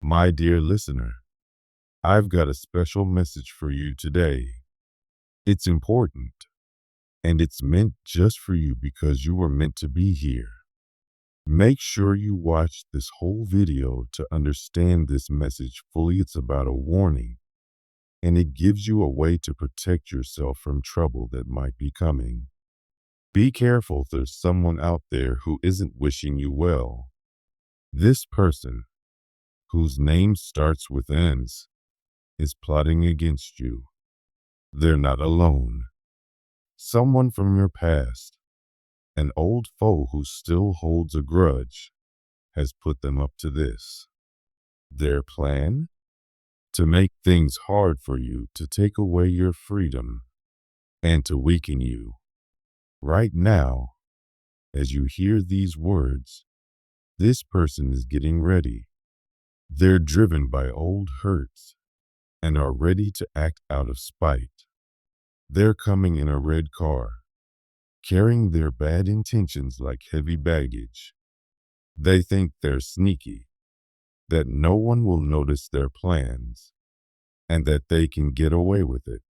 My dear listener, I've got a special message for you today. It's important, and it's meant just for you because you were meant to be here. Make sure you watch this whole video to understand this message fully. It's about a warning, and it gives you a way to protect yourself from trouble that might be coming. Be careful, there's someone out there who isn't wishing you well. This person, whose name starts with N's, is plotting against you. They're not alone. Someone from your past, an old foe who still holds a grudge, has put them up to this. Their plan? To make things hard for you, to take away your freedom, and to weaken you. Right now, as you hear these words, this person is getting ready. They're driven by old hurts and are ready to act out of spite. They're coming in a red car, carrying their bad intentions like heavy baggage. They think they're sneaky, that no one will notice their plans, and that they can get away with it.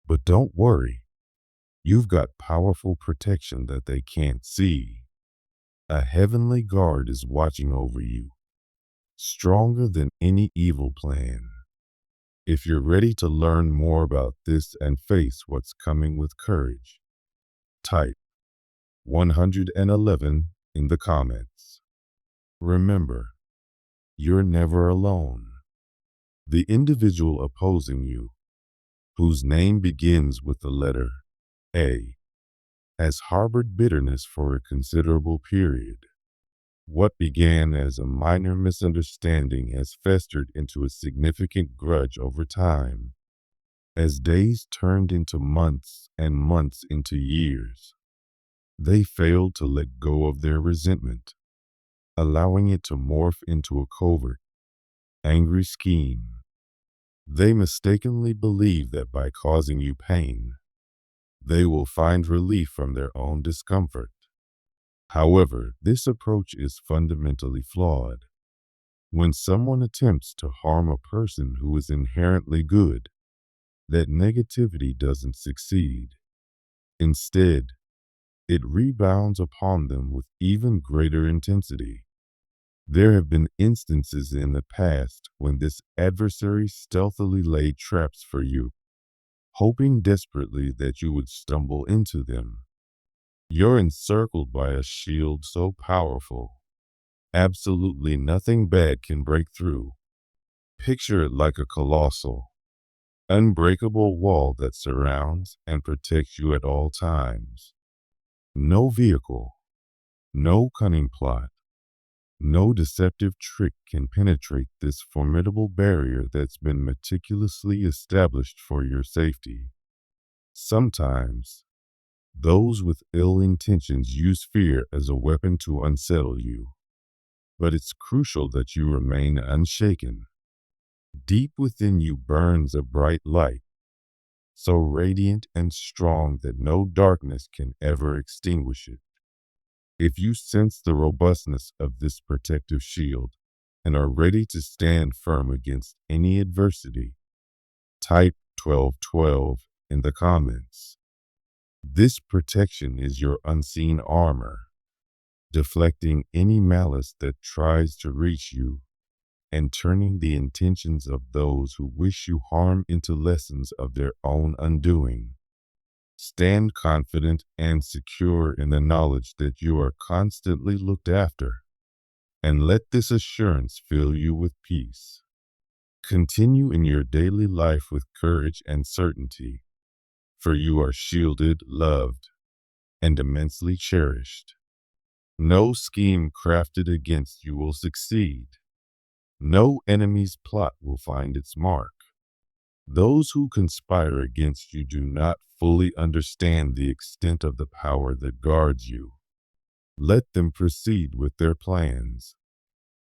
But don't worry, you've got powerful protection that they can't see. A heavenly guard is watching over you, stronger than any evil plan. If you're ready to learn more about this and face what's coming with courage, type 111 in the comments. Remember, you're never alone. The individual opposing you, whose name begins with the letter A, has harbored bitterness for a considerable period. What began as a minor misunderstanding has festered into a significant grudge over time. As days turned into months and months into years, they failed to let go of their resentment, allowing it to morph into a covert, angry scheme. They mistakenly believe that by causing you pain, they will find relief from their own discomfort. However, this approach is fundamentally flawed. When someone attempts to harm a person who is inherently good, that negativity doesn't succeed. Instead, it rebounds upon them with even greater intensity. There have been instances in the past when this adversary stealthily laid traps for you, hoping desperately that you would stumble into them. You're encircled by a shield so powerful, absolutely nothing bad can break through. Picture it like a colossal, unbreakable wall that surrounds and protects you at all times. No vehicle, no cunning plot, no deceptive trick can penetrate this formidable barrier that's been meticulously established for your safety. Sometimes, those with ill intentions use fear as a weapon to unsettle you. But it's crucial that you remain unshaken. Deep within you burns a bright light, so radiant and strong that no darkness can ever extinguish it. If you sense the robustness of this protective shield and are ready to stand firm against any adversity, type 1212 in the comments. This protection is your unseen armor, deflecting any malice that tries to reach you and turning the intentions of those who wish you harm into lessons of their own undoing. Stand confident and secure in the knowledge that you are constantly looked after, and let this assurance fill you with peace. Continue in your daily life with courage and certainty, for you are shielded, loved, and immensely cherished. No scheme crafted against you will succeed. No enemy's plot will find its mark. Those who conspire against you do not fully understand the extent of the power that guards you. Let them proceed with their plans.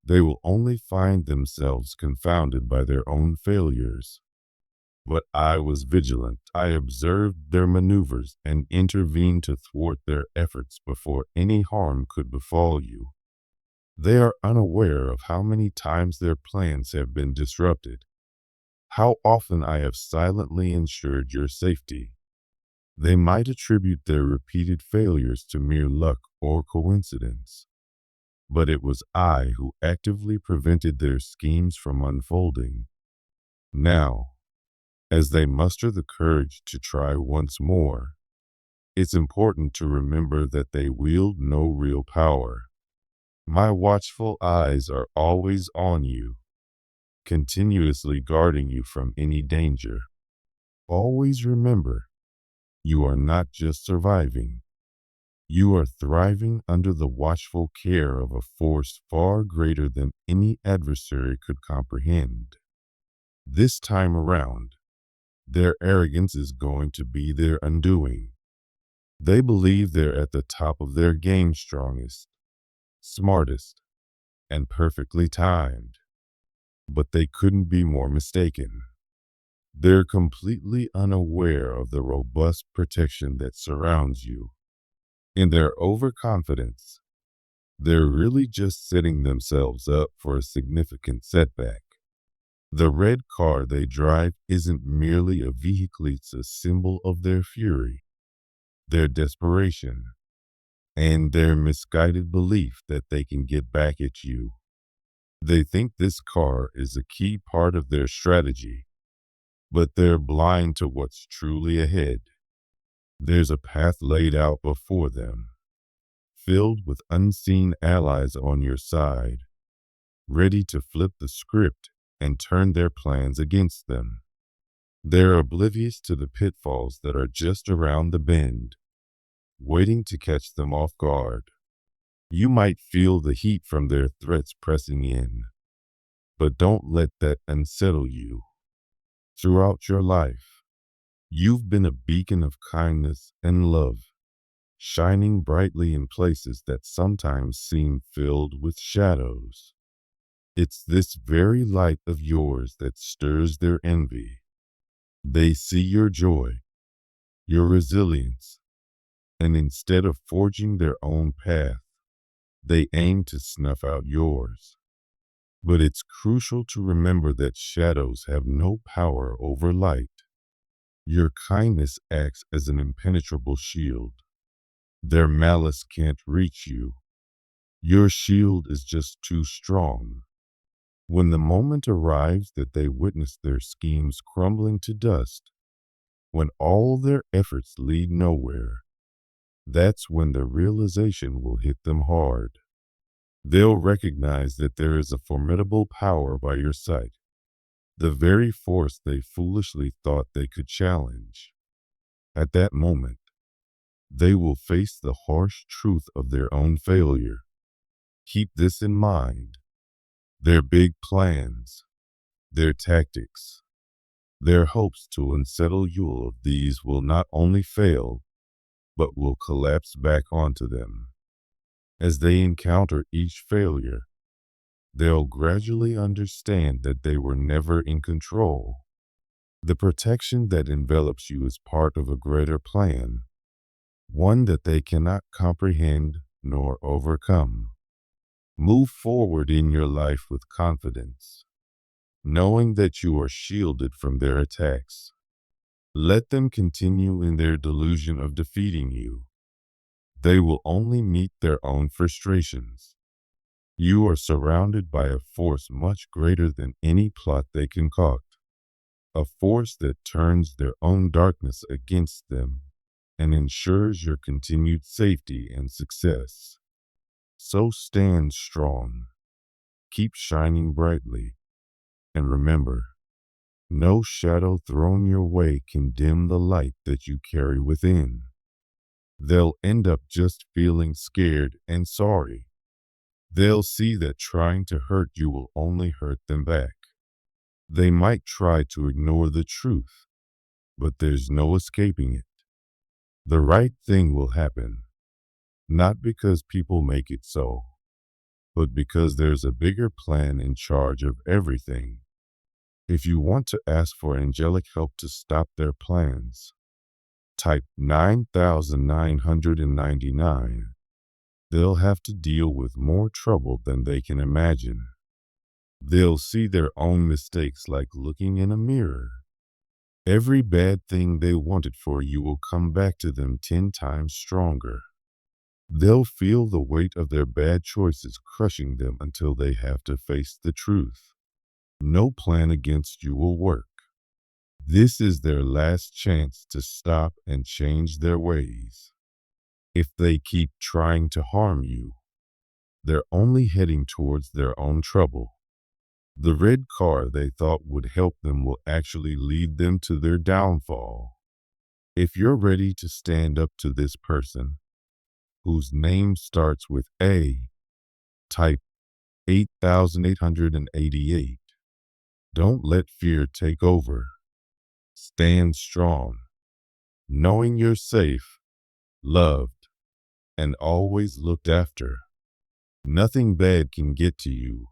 They will only find themselves confounded by their own failures. But I was vigilant. I observed their maneuvers and intervened to thwart their efforts before any harm could befall you. They are unaware of how many times their plans have been disrupted, how often I have silently ensured your safety. They might attribute their repeated failures to mere luck or coincidence, but it was I who actively prevented their schemes from unfolding. Now, as they muster the courage to try once more, it's important to remember that they wield no real power. My watchful eyes are always on you, continuously guarding you from any danger. Always remember, you are not just surviving. You are thriving under the watchful care of a force far greater than any adversary could comprehend. This time around, their arrogance is going to be their undoing. They believe they're at the top of their game, strongest, smartest, and perfectly timed. But they couldn't be more mistaken. They're completely unaware of the robust protection that surrounds you. In their overconfidence, they're really just setting themselves up for a significant setback. The red car they drive isn't merely a vehicle, it's a symbol of their fury, their desperation, and their misguided belief that they can get back at you. They think this car is a key part of their strategy, but they're blind to what's truly ahead. There's a path laid out before them, filled with unseen allies on your side, ready to flip the script and turn their plans against them. They're oblivious to the pitfalls that are just around the bend, waiting to catch them off guard. You might feel the heat from their threats pressing in, but don't let that unsettle you. Throughout your life, you've been a beacon of kindness and love, shining brightly in places that sometimes seem filled with shadows. It's this very light of yours that stirs their envy. They see your joy, your resilience, and instead of forging their own path, they aim to snuff out yours. But it's crucial to remember that shadows have no power over light. Your kindness acts as an impenetrable shield. Their malice can't reach you. Your shield is just too strong. When the moment arrives that they witness their schemes crumbling to dust, when all their efforts lead nowhere, that's when the realization will hit them hard. They'll recognize that there is a formidable power by your side, the very force they foolishly thought they could challenge. At that moment, they will face the harsh truth of their own failure. Keep this in mind. Their big plans, their tactics, their hopes to unsettle you of these will not only fail, but will collapse back onto them. As they encounter each failure, they'll gradually understand that they were never in control. The protection that envelops you is part of a greater plan, one that they cannot comprehend nor overcome. Move forward in your life with confidence, knowing that you are shielded from their attacks. Let them continue in their delusion of defeating you. They will only meet their own frustrations. You are surrounded by a force much greater than any plot they concoct, a force that turns their own darkness against them and ensures your continued safety and success. So stand strong, keep shining brightly, and remember, no shadow thrown your way can dim the light that you carry within. They'll end up just feeling scared and sorry. They'll see that trying to hurt you will only hurt them back. They might try to ignore the truth, but there's no escaping it. The right thing will happen, not because people make it so, but because there's a bigger plan in charge of everything. If you want to ask for angelic help to stop their plans, type 9999. they'll have to deal with more trouble than they can imagine. They'll see their own mistakes like looking in a mirror. Every bad thing they wanted for you will come back to them 10 times stronger. They'll feel the weight of their bad choices crushing them until they have to face the truth. No plan against you will work. This is their last chance to stop and change their ways. If they keep trying to harm you, they're only heading towards their own trouble. The red car they thought would help them will actually lead them to their downfall. If you're ready to stand up to this person, whose name starts with A, type 8888. Don't let fear take over. Stand strong, knowing you're safe, loved, and always looked after. Nothing bad can get to you.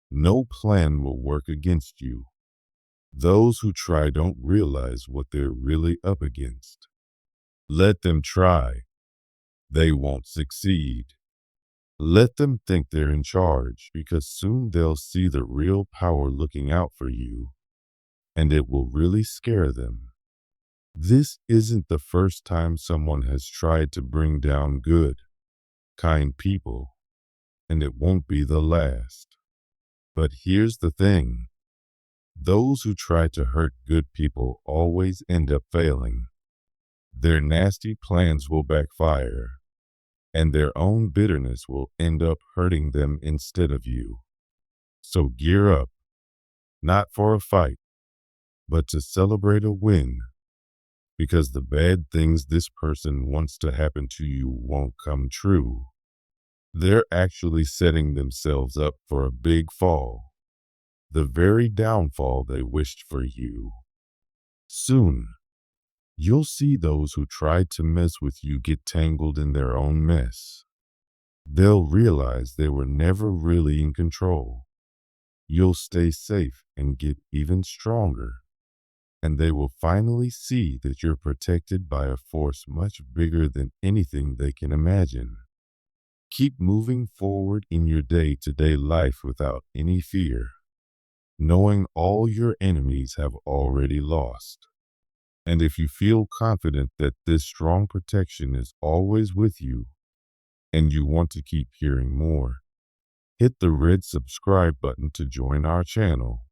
No plan will work against you. Those who try don't realize what they're really up against. Let them try. They won't succeed. Let them think they're in charge, because soon they'll see the real power looking out for you, and it will really scare them. This isn't the first time someone has tried to bring down good, kind people, and it won't be the last. But here's the thing. Those who try to hurt good people always end up failing. Their nasty plans will backfire, and their own bitterness will end up hurting them instead of you. So gear up, not for a fight, but to celebrate a win, because the bad things this person wants to happen to you won't come true. They're actually setting themselves up for a big fall, the very downfall they wished for you. Soon, you'll see those who tried to mess with you get tangled in their own mess. They'll realize they were never really in control. You'll stay safe and get even stronger, and they will finally see that you're protected by a force much bigger than anything they can imagine. Keep moving forward in your day-to-day life without any fear, knowing all your enemies have already lost. And if you feel confident that this strong protection is always with you, and you want to keep hearing more, hit the red subscribe button to join our channel.